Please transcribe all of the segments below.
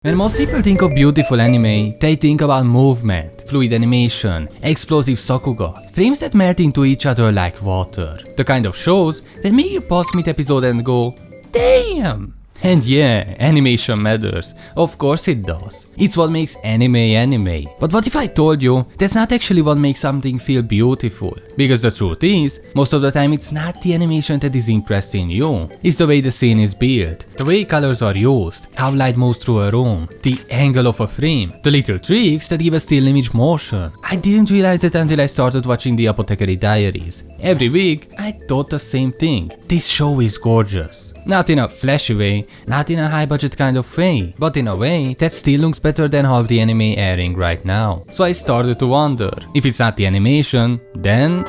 When most people think of beautiful anime, they think about movement, fluid animation, explosive sakuga, frames that melt into each other like water. The kind of shows that make you pause mid-episode and go, damn! And yeah, animation matters. Of course it does. It's what makes anime. But what if I told you that's not actually what makes something feel beautiful? Because the truth is, most of the time it's not the animation that is impressing you. It's the way the scene is built, the way colors are used, how light moves through a room, the angle of a frame, the little tricks that give a still image motion. I didn't realize that until I started watching the Apothecary Diaries. Every week, I thought the same thing. This show is gorgeous. Not in a flashy way, not in a high budget kind of way, but in a way that still looks better than half the anime airing right now. So I started to wonder, if it's not the animation, then...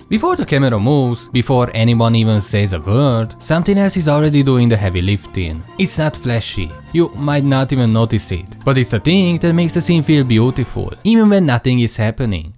Before the camera moves, before anyone even says a word, something else is already doing the heavy lifting. It's not flashy, you might not even notice it, but it's the thing that makes the scene feel beautiful, even when nothing is happening.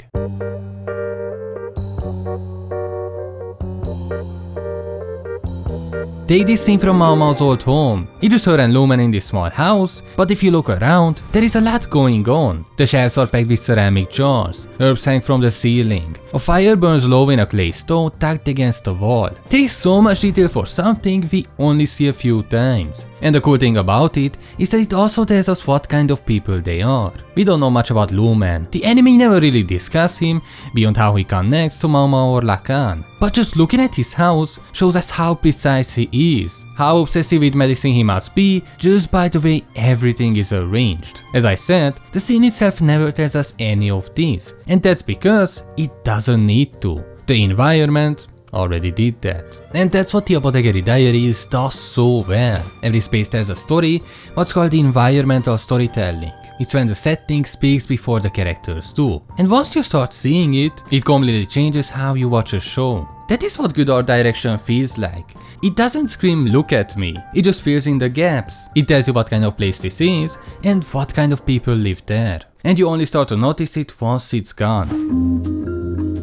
Take this scene from Mao Mao's old home. It's just her and Lumen in this small house, but if you look around, there is a lot going on. The shelves are packed with ceramic jars, herbs hang from the ceiling, a fire burns low in a clay stove tucked against the wall. There is so much detail for something we only see a few times. And the cool thing about it is that it also tells us what kind of people they are. We don't know much about Lumen. The anime never really discusses him beyond how he connects to Mao Mao or Lacan. But just looking at his house shows us how precise he is, how obsessive with medicine he must be just by the way everything is arranged. As I said, the scene itself never tells us any of this, and that's because it doesn't need to. The environment already did that. And that's what the Apothecary Diaries does so well. Every space tells a story, what's called environmental storytelling. It's when the setting speaks before the characters do. And once you start seeing it, it completely changes how you watch a show. That is what good art direction feels like. It doesn't scream look at me, it just fills in the gaps. It tells you what kind of place this is and what kind of people live there. And you only start to notice it once it's gone.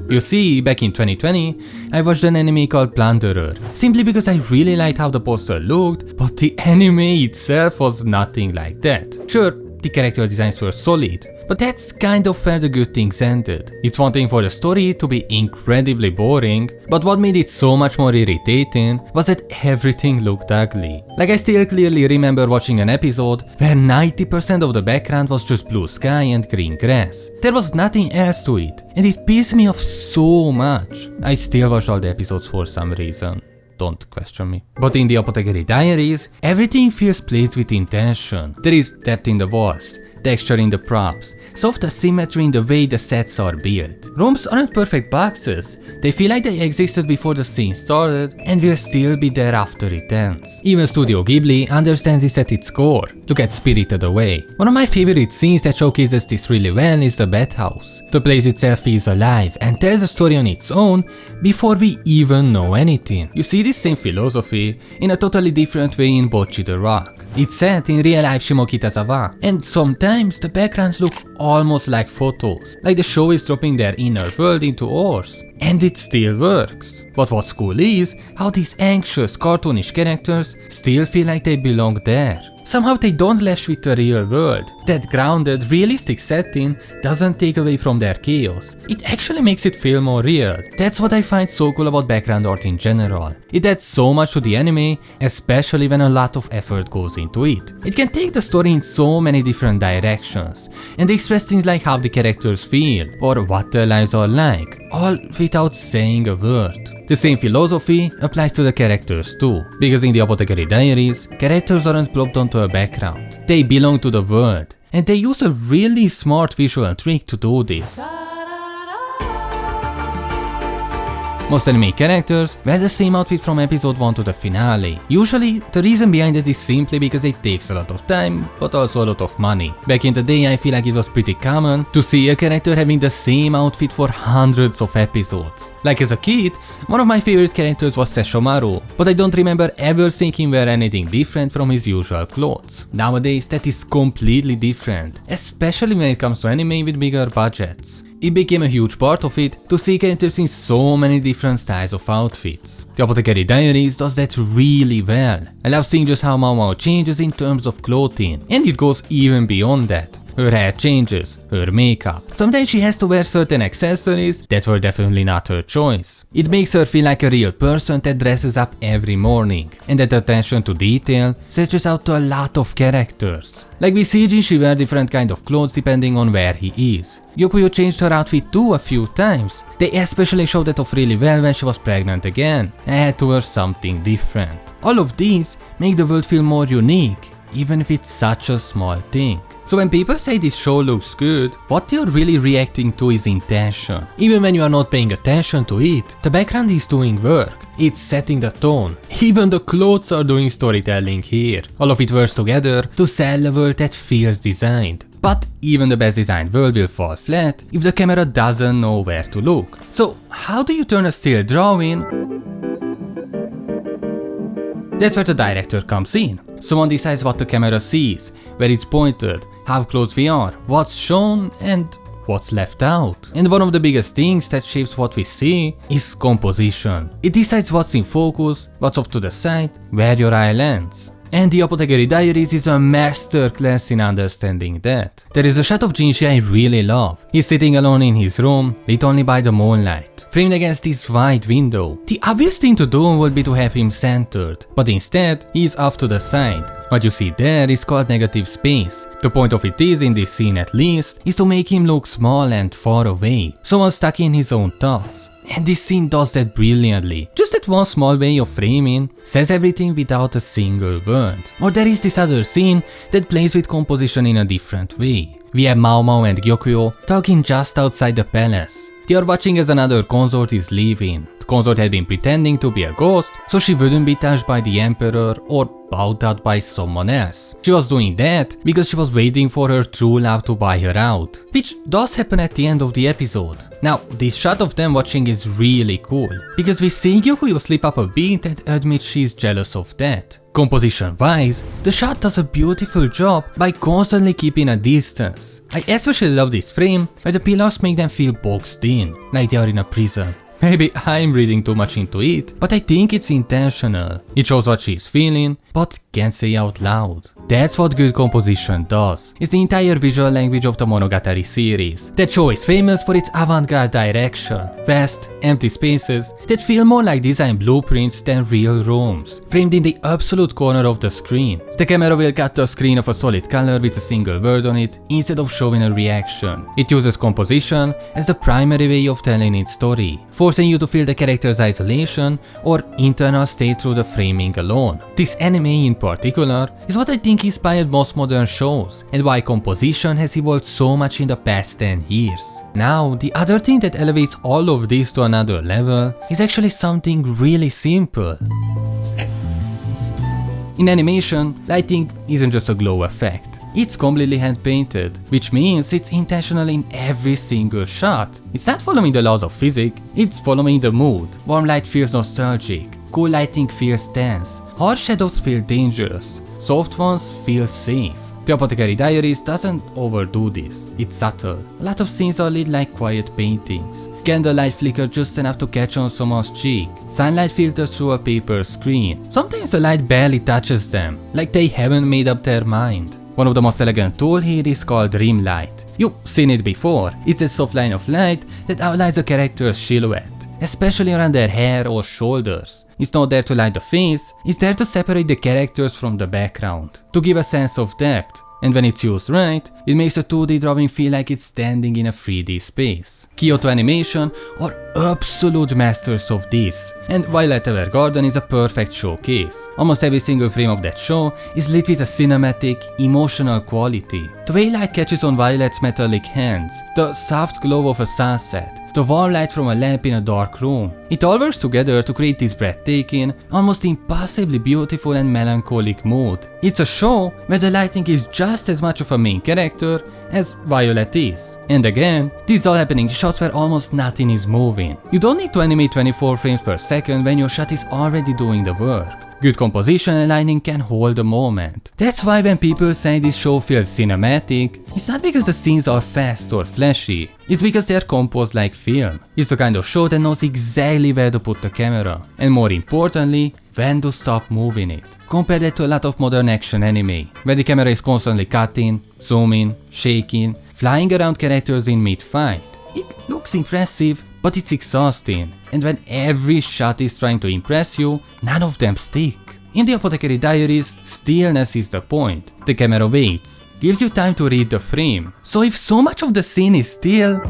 You see, back in 2020, I watched an anime called Plunderer, simply because I really liked how the poster looked, but the anime itself was nothing like that. Sure, the character designs were solid, but that's kind of where the good things ended. It's one thing for the story to be incredibly boring, but what made it so much more irritating was that everything looked ugly. Like, I still clearly remember watching an episode where 90% of the background was just blue sky and green grass. There was nothing else to it, and it pissed me off so much. I still watched all the episodes for some reason. Don't question me. But in the Apothecary Diaries, everything feels placed with intention. There is depth in the walls, texture in the props, soft asymmetry in the way the sets are built. Rooms aren't perfect boxes, they feel like they existed before the scene started and will still be there after it ends. Even Studio Ghibli understands this at its core. Look at Spirited Away. One of my favorite scenes that showcases this really well is the bathhouse. The place itself feels alive and tells a story on its own before we even know anything. You see this same philosophy in a totally different way in Bocchi the Rock. It's set in real life Shimokitazawa, and sometimes the backgrounds look almost like photos, like the show is dropping their inner world into ours. And it still works. But what's cool is how these anxious, cartoonish characters still feel like they belong there. Somehow they don't lash with the real world. That grounded, realistic setting doesn't take away from their chaos. It actually makes it feel more real. That's what I find so cool about background art in general. It adds so much to the anime, especially when a lot of effort goes into it. It can take the story in so many different directions, and express things like how the characters feel, or what their lives are like, all without saying a word. The same philosophy applies to the characters too, because in the Apothecary Diaries, characters aren't plopped onto a background. They belong to the world, and they use a really smart visual trick to do this. Most anime characters wear the same outfit from episode 1 to the finale. Usually, the reason behind it is simply because it takes a lot of time, but also a lot of money. Back in the day, I feel like it was pretty common to see a character having the same outfit for hundreds of episodes. Like as a kid, one of my favorite characters was Sesshomaru, but I don't remember ever seeing him wear anything different from his usual clothes. Nowadays, that is completely different, especially when it comes to anime with bigger budgets. it became a huge part of it to see characters in so many different styles of outfits. The Apothecary Diaries does that really well. I love seeing just how Mao Mao changes in terms of clothing, and it goes even beyond that. Her hair changes, her makeup. Sometimes she has to wear certain accessories that were definitely not her choice. It makes her feel like a real person that dresses up every morning, and that attention to detail stretches out to a lot of characters. Like we see Jinshi wear different kind of clothes depending on where he is. Gyokuyo changed her outfit too a few times. They especially showed that off really well when she was pregnant again and had to wear something different. All of these make the world feel more unique, even if it's such a small thing. So when people say this show looks good, what they are really reacting to is intention. Even when you are not paying attention to it, the background is doing work. It's setting the tone. Even the clothes are doing storytelling here. All of it works together to sell a world that feels designed. But even the best designed world will fall flat if the camera doesn't know where to look. So how do you turn a still drawing? That's where the director comes in. Someone decides what the camera sees, where it's pointed, how close we are, what's shown, and what's left out. And one of the biggest things that shapes what we see is composition. It decides what's in focus, what's off to the side, where your eye lands. And the Apothecary Diaries is a masterclass in understanding that. There is a shot of Jinshi I really love. He's sitting alone in his room, lit only by the moonlight, framed against this wide window. The obvious thing to do would be to have him centered, but instead, he's off to the side. What you see there is called negative space. The point of it is, in this scene at least, is to make him look small and far away, someone stuck in his own thoughts. And this scene does that brilliantly. Just that one small way of framing says everything without a single word. Or there is this other scene that plays with composition in a different way. We have Mao Mao and Gyokuyo talking just outside the palace. They are watching as another consort is leaving. The consort had been pretending to be a ghost, so she wouldn't be touched by the emperor or bowed out by someone else. She was doing that because she was waiting for her true love to buy her out, which does happen at the end of the episode. Now, this shot of them watching is really cool, because we see Gyokuyo slip up a beat and admit she's jealous of that. Composition-wise, the shot does a beautiful job by constantly keeping a distance. I especially love this frame where the pillars make them feel boxed in, like they are in a prison. Maybe I'm reading too much into it, but I think it's intentional. It shows what she's feeling, but can't say out loud. That's what good composition does. It's the entire visual language of the Monogatari series. That show is famous for its avant-garde direction. Vast, empty spaces that feel more like design blueprints than real rooms, framed in the absolute corner of the screen. The camera will cut to a screen of a solid color with a single word on it instead of showing a reaction. It uses composition as the primary way of telling its story, forcing you to feel the character's isolation or internal state through the framing alone. This anime in particular is what I think inspired most modern shows, and why composition has evolved so much in the past 10 years. Now, the other thing that elevates all of this to another level is actually something really simple. In animation, lighting isn't just a glow effect. It's completely hand-painted, which means it's intentional in every single shot. It's not following the laws of physics, it's following the mood. Warm light feels nostalgic, cool lighting feels tense, harsh shadows feel dangerous, soft ones feel safe. The Apothecary Diaries doesn't overdo this, it's subtle. A lot of scenes are lit like quiet paintings. Candlelight flicker just enough to catch on someone's cheek. Sunlight filters through a paper screen. Sometimes the light barely touches them, like they haven't made up their mind. One of the most elegant tools here is called rim light. You've seen it before. It's a soft line of light that outlines a character's silhouette, especially around their hair or shoulders. It's not there to light the face, it's there to separate the characters from the background, to give a sense of depth. And when it's used right, it makes a 2D drawing feel like it's standing in a 3D space. Kyoto Animation are absolute masters of this, and Violet Evergarden is a perfect showcase. Almost every single frame of that show is lit with a cinematic, emotional quality. The way light catches on Violet's metallic hands, the soft glow of a sunset, the warm light from a lamp in a dark room. It all works together to create this breathtaking, almost impossibly beautiful and melancholic mood. It's a show where the lighting is just as much of a main character as Violet is. And again, this is all happening in shots where almost nothing is moving. You don't need to animate 24 frames per second when your shot is already doing the work. Good composition and lighting can hold a moment. That's why when people say this show feels cinematic, it's not because the scenes are fast or flashy, it's because they are composed like film. It's the kind of show that knows exactly where to put the camera, and more importantly, when to stop moving it. Compare that to a lot of modern action anime, where the camera is constantly cutting, zooming, shaking, flying around characters in mid-fight. It looks impressive, but it's exhausting, and when every shot is trying to impress you, none of them stick. In the Apothecary Diaries, stillness is the point. The camera waits, gives you time to read the frame. So if so much of the scene is still,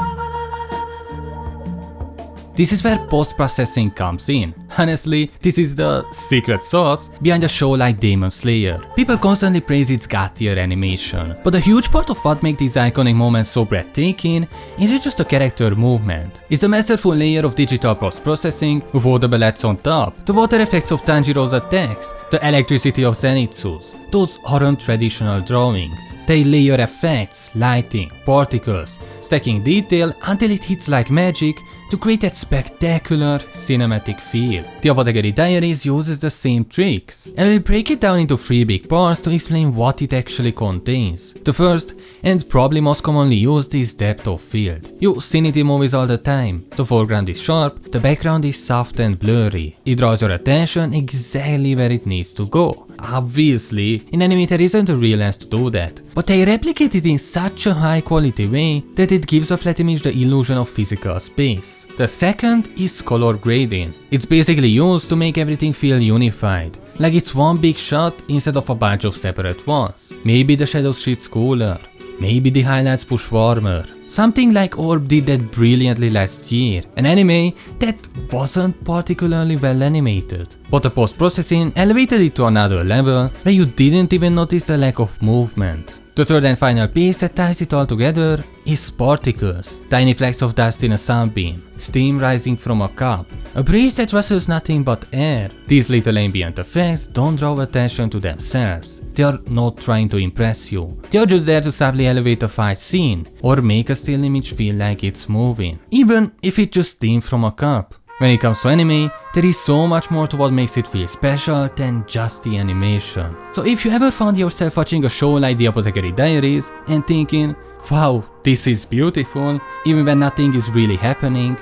this is where post-processing comes in. Honestly, this is the secret sauce behind a show like Demon Slayer. People constantly praise its god-tier animation, but a huge part of what makes these iconic moments so breathtaking isn't just the character movement. It's the masterful layer of digital post-processing with all the bullets on top, the water effects of Tanjiro's attacks, the electricity of Zenitsu's. Those aren't traditional drawings. They layer effects, lighting, particles, stacking detail until it hits like magic to create that spectacular cinematic feel. The Apothecary Diaries uses the same tricks, and we'll break it down into 3 big parts to explain what it actually contains. The first, and probably most commonly used, is depth of field. You've seen it in movies all the time. The foreground is sharp, the background is soft and blurry. It draws your attention exactly where it needs to go. Obviously, in anime there isn't a real lens to do that, but they replicate it in such a high quality way that it gives a flat image the illusion of physical space. The second is color grading. It's basically used to make everything feel unified, like it's one big shot instead of a bunch of separate ones. Maybe the shadows shits cooler, maybe the highlights push warmer. Something like Orb did that brilliantly last year, an anime that wasn't particularly well animated. But the post-processing elevated it to another level where you didn't even notice the lack of movement. The third and final piece that ties it all together is particles, tiny flecks of dust in a sunbeam, steam rising from a cup, a breeze that rustles nothing but air. These little ambient effects don't draw attention to themselves. They are not trying to impress you. They are just there to subtly elevate a fight scene or make a still image feel like it's moving, even if it just steam from a cup. When it comes to anime, there is so much more to what makes it feel special than just the animation. So if you ever found yourself watching a show like the Apothecary Diaries and thinking, wow, this is beautiful, even when nothing is really happening,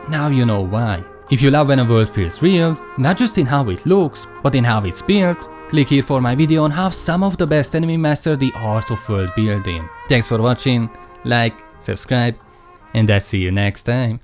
now you know why. If you love when a world feels real, not just in how it looks, but in how it's built, click here for my video on how some of the best anime master the art of world building. Thanks for watching, like, subscribe, and I'll see you next time.